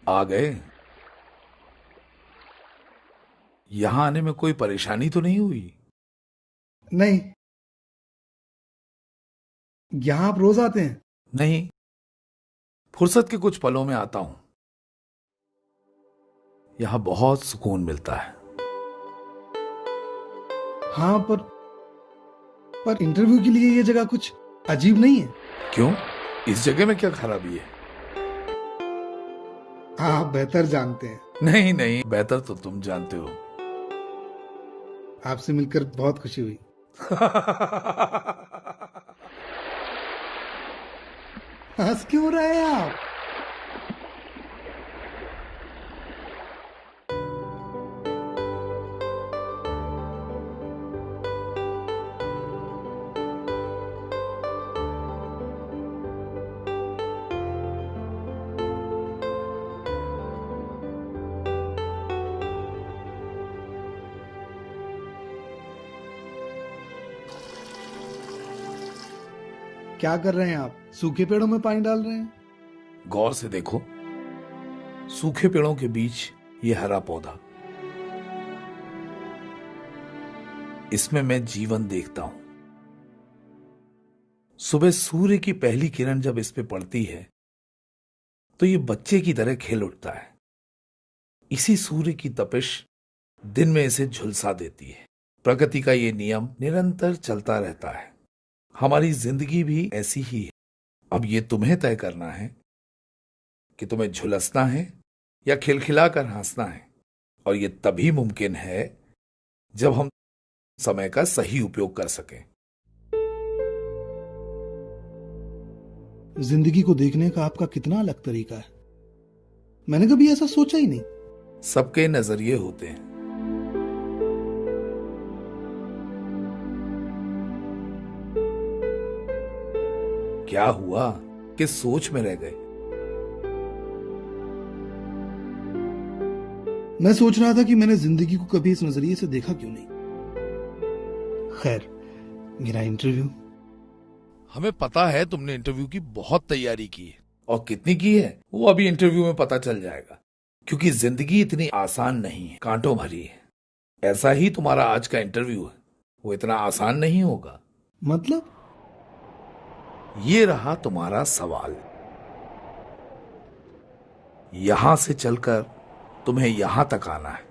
आ गए। यहां आने में कोई परेशानी तो नहीं हुई? नहीं। यहां आप रोज आते हैं? नहीं, फुर्सत के कुछ पलों में आता हूं। यहां बहुत सुकून मिलता है। हाँ, पर इंटरव्यू के लिए ये जगह कुछ अजीब नहीं है? क्यों? इस जगह में क्या खराबी है? हाँ, आप बेहतर जानते हैं। नहीं नहीं, बेहतर तो तुम जानते हो। आपसे मिलकर बहुत खुशी हुई। हंस क्यों रहे हैं आप? क्या कर रहे हैं आप? सूखे पेड़ों में पानी डाल रहे हैं? गौर से देखो, सूखे पेड़ों के बीच ये हरा पौधा, इसमें मैं जीवन देखता हूं। सुबह सूर्य की पहली किरण जब इस पे पड़ती है तो ये बच्चे की तरह खेल उठता है। इसी सूर्य की तपिश दिन में इसे झुलसा देती है। प्रकृति का ये नियम निरंतर चलता रहता है। हमारी जिंदगी भी ऐसी ही है। अब ये तुम्हें तय करना है कि तुम्हें झुलसना है या खिलखिलाकर हंसना है। और ये तभी मुमकिन है जब हम समय का सही उपयोग कर सकें। जिंदगी को देखने का आपका कितना अलग तरीका है। मैंने कभी ऐसा सोचा ही नहीं। सबके नजरिए होते हैं। क्या हुआ कि सोच में रह गए? मैं सोच रहा था कि मैंने जिंदगी को कभी इस नजरिए से देखा क्यों नहीं। खैर, मेरा इंटरव्यू। हमें पता है तुमने इंटरव्यू की बहुत तैयारी की है, और कितनी की है वो अभी इंटरव्यू में पता चल जाएगा। क्योंकि जिंदगी इतनी आसान नहीं है, कांटों भरी है। ऐसा ही तुम्हारा आज का इंटरव्यू है, वो इतना आसान नहीं होगा। मतलब? ये रहा तुम्हारा सवाल। यहां से चलकर तुम्हें यहां तक आना है।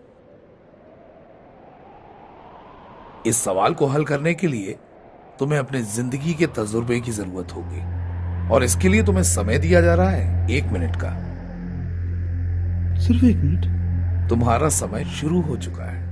इस सवाल को हल करने के लिए तुम्हें अपने जिंदगी के तजुर्बे की जरूरत होगी, और इसके लिए तुम्हें समय दिया जा रहा है 1 मिनट का। सिर्फ 1 मिनट? तुम्हारा समय शुरू हो चुका है।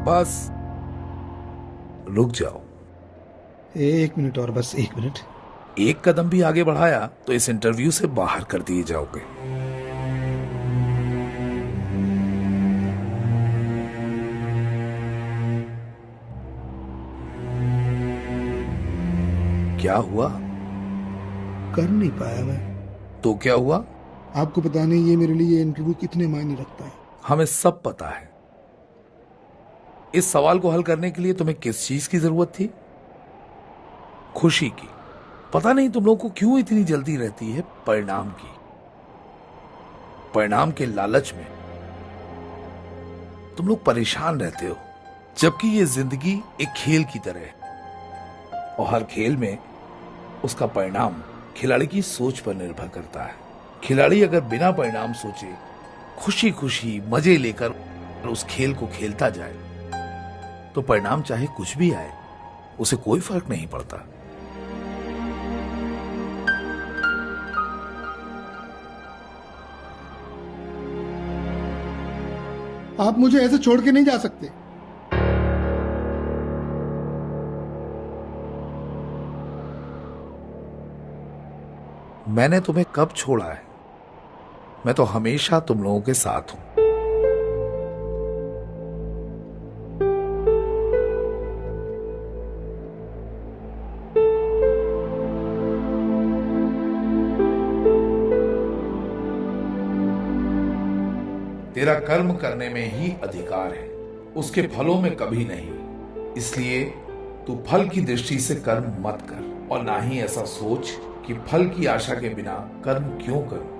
बस रुक जाओ। 1 मिनट और, बस 1 मिनट। एक कदम भी आगे बढ़ाया तो इस इंटरव्यू से बाहर कर दिए जाओगे। क्या हुआ? कर नहीं पाया मैं। तो क्या हुआ? आपको पता नहीं ये मेरे लिए इंटरव्यू कितने मायने रखता है। हमें सब पता है। इस सवाल को हल करने के लिए तुम्हें किस चीज की जरूरत थी? खुशी की। पता नहीं तुम लोगों को क्यों इतनी जल्दी रहती है परिणाम की। परिणाम के लालच में तुम लोग परेशान रहते हो, जबकि ये जिंदगी एक खेल की तरह है, और हर खेल में उसका परिणाम खिलाड़ी की सोच पर निर्भर करता है। खिलाड़ी अगर बिना परिणाम सोचे खुशी खुशी मजे लेकर उस खेल को खेलता जाए तो परिणाम चाहे कुछ भी आए उसे कोई फर्क नहीं पड़ता। आप मुझे ऐसे छोड़ के नहीं जा सकते। मैंने तुम्हें कब छोड़ा है? मैं तो हमेशा तुम लोगों के साथ हूं। तेरा कर्म करने में ही अधिकार है, उसके फलों में कभी नहीं। इसलिए तू फल की दृष्टि से कर्म मत कर और ना ही ऐसा सोच कि फल की आशा के बिना कर्म क्यों करूं।